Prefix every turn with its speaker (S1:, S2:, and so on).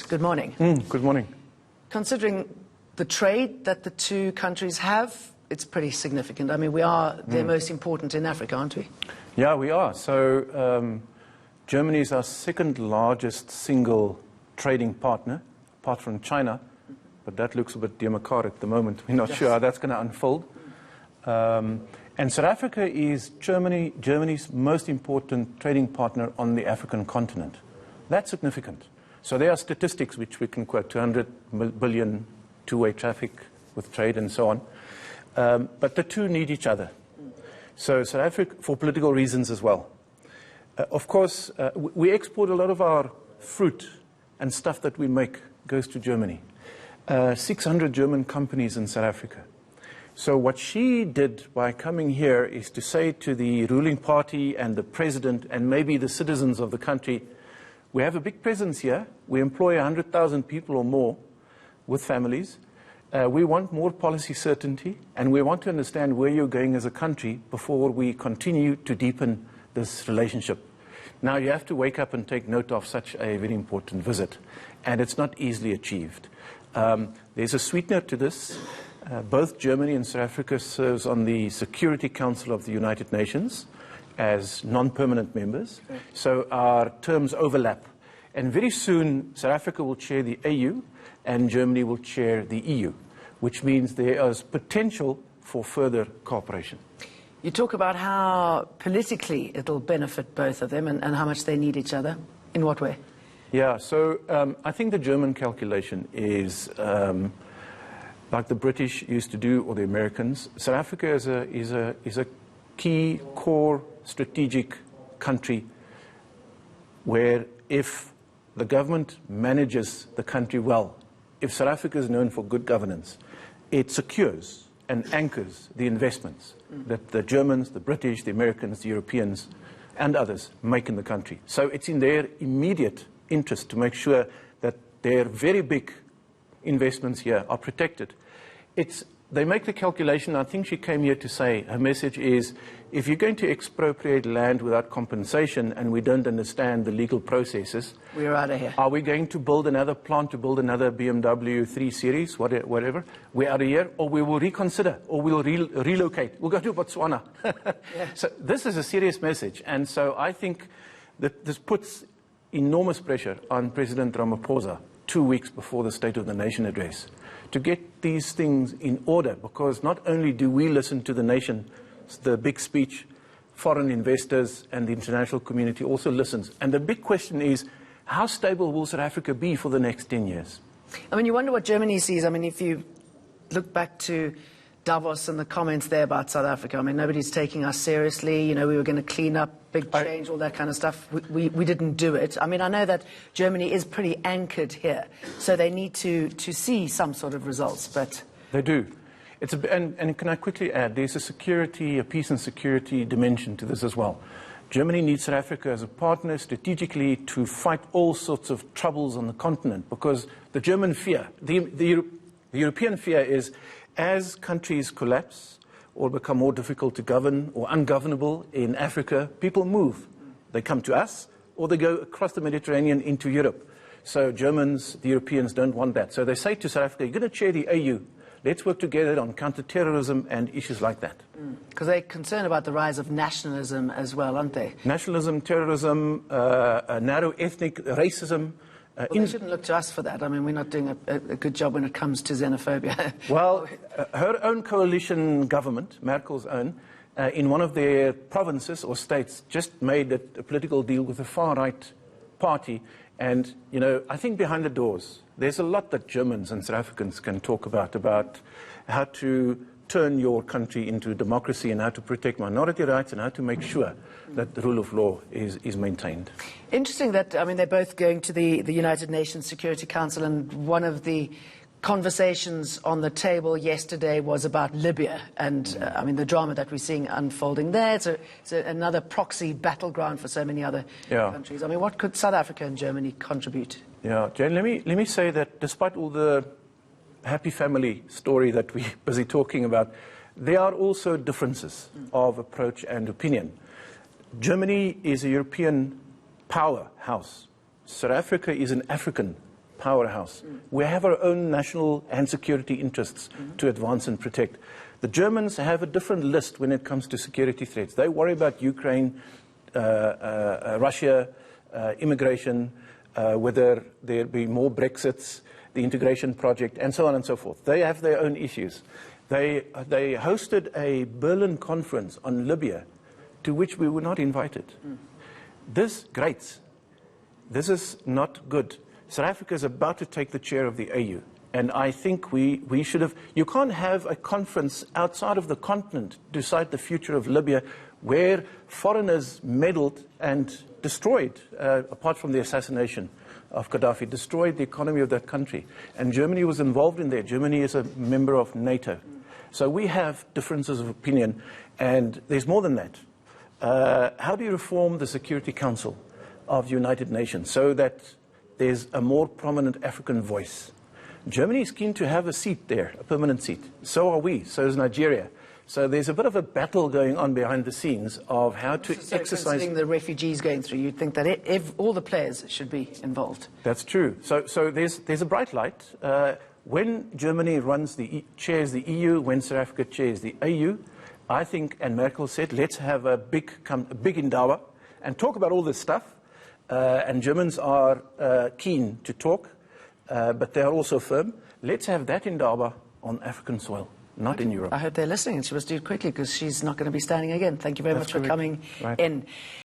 S1: good morning.
S2: Good morning.
S1: Considering the trade that the two countries have, it's pretty significant. I mean, we are the most important in Africa, aren't we?
S2: Yeah, we are. So Germany is our second largest single trading partner, apart from China. But that looks a bit democratic at the moment. We're not sure how that's going to unfold. And South Africa is Germany's most important trading partner on the African continent. That's significant. So there are statistics which we can quote, 200 billion two-way traffic with trade and so on. But the two need each other. So South Africa, for political reasons as well. Of course, we export a lot of our fruit and stuff that we make goes to Germany. 600 German companies in South Africa. So what she did by coming here is to say to the ruling party and the president and maybe the citizens of the country, we have a big presence here. We employ 100,000 people or more with families. We want more policy certainty, and we want to understand where you're going as a country before we continue to deepen this relationship. Now, you have to wake up and take note of such a very important visit, and it's not easily achieved. There's a sweetener to this. Both Germany and South Africa serves on the Security Council of the United Nations as non-permanent members. So our terms overlap. And very soon, South Africa will chair the AU and Germany will chair the EU, which means there is potential for further cooperation.
S1: You talk about how politically it'll benefit both of them and how much they need each other. In what way?
S2: Yeah, so I think the German calculation is like the British used to do, or the Americans. South Africa is a key, core, strategic country where if the government manages the country well, if South Africa is known for good governance, it secures and anchors the investments that the Germans, the British, the Americans, the Europeans, and others make in the country. So it's in their immediate interest to make sure that their very big investments here are protected. They make the calculation. I think she came here to say, her message is, if you're going to expropriate land without compensation and we don't understand the legal processes,
S1: we're out of here.
S2: Are we going to build another plant, to build another BMW 3 Series, whatever? We're out of here, or we will reconsider, or we'll relocate. We'll go to Botswana.
S1: Yeah.
S2: So this is a serious message. And so I think that this puts enormous pressure on President Ramaphosa 2 weeks before the State of the Nation address to get these things in order, because not only do we listen to the nation, the big speech, foreign investors and the international community also listens. And the big question is, how stable will South Africa be for the next 10 years?
S1: I mean, you wonder what Germany sees. I mean, if you look back to Davos and the comments there about South Africa, I mean, nobody's taking us seriously. You know, we were going to clean up, big change, all that kind of stuff. We didn't do it. I mean, I know that Germany is pretty anchored here, so they need to see some sort of results, but...
S2: They do. And can I quickly add, there's a peace and security dimension to this as well. Germany needs South Africa as a partner strategically to fight all sorts of troubles on the continent, because the German fear, the European fear is, as countries collapse or become more difficult to govern or ungovernable in Africa, people move. They come to us or they go across the Mediterranean into Europe. So Germans, the Europeans don't want that. So they say to South Africa, you're going to chair the AU. Let's work together on counter-terrorism and issues like that.
S1: Because they're concerned about the rise of nationalism as well, aren't they?
S2: Nationalism, terrorism, narrow ethnic racism.
S1: Well, they shouldn't look to us for that. I mean, we're not doing a good job when it comes to xenophobia.
S2: Well, her own coalition government, Merkel's own, in one of their provinces or states, just made a political deal with a far-right party. And, you know, I think behind the doors, there's a lot that Germans and South Africans can talk about how to turn your country into democracy and how to protect minority rights and how to make sure that the rule of law is maintained.
S1: Interesting that, I mean, they're both going to the United Nations Security Council, and one of the conversations on the table yesterday was about Libya and, I mean, the drama that we're seeing unfolding there. It's another proxy battleground for so many other countries. I mean, what could South Africa and Germany contribute?
S2: Yeah, Jane, let me say that despite all the happy family story that we're busy talking about, there are also differences of approach and opinion. Germany is a European powerhouse. South Africa is an African powerhouse. We have our own national and security interests to advance and protect. The Germans have a different list when it comes to security threats. They worry about Ukraine, Russia, immigration, whether there be more Brexits, the integration project, and so on and so forth. They have their own issues. They hosted a Berlin conference on Libya, to which we were not invited. This grates. This is not good. South Africa is about to take the chair of the AU. And I think we should have... You can't have a conference outside of the continent decide the future of Libya where foreigners meddled and destroyed, apart from the assassination of Gaddafi, destroyed the economy of that country. And Germany was involved in there. Germany is a member of NATO. So we have differences of opinion, and there's more than that. How do you reform the Security Council of the United Nations so that there's a more prominent African voice? Germany is keen to have a seat there, a permanent seat. So are we. So is Nigeria. So there's a bit of a battle going on behind the scenes of how to exercise...
S1: Considering the refugees going through, you'd think that all the players should be involved.
S2: That's true. So there's a bright light. When Germany chairs the EU, when South Africa chairs the AU, I think, and Merkel said, let's have a big Indaba and talk about all this stuff. And Germans are keen to talk, but they are also firm. Let's have that Indaba on African soil, not in Europe.
S1: I hope they're listening, and she must do it quickly because she's not going to be standing again. Thank you very much for coming in.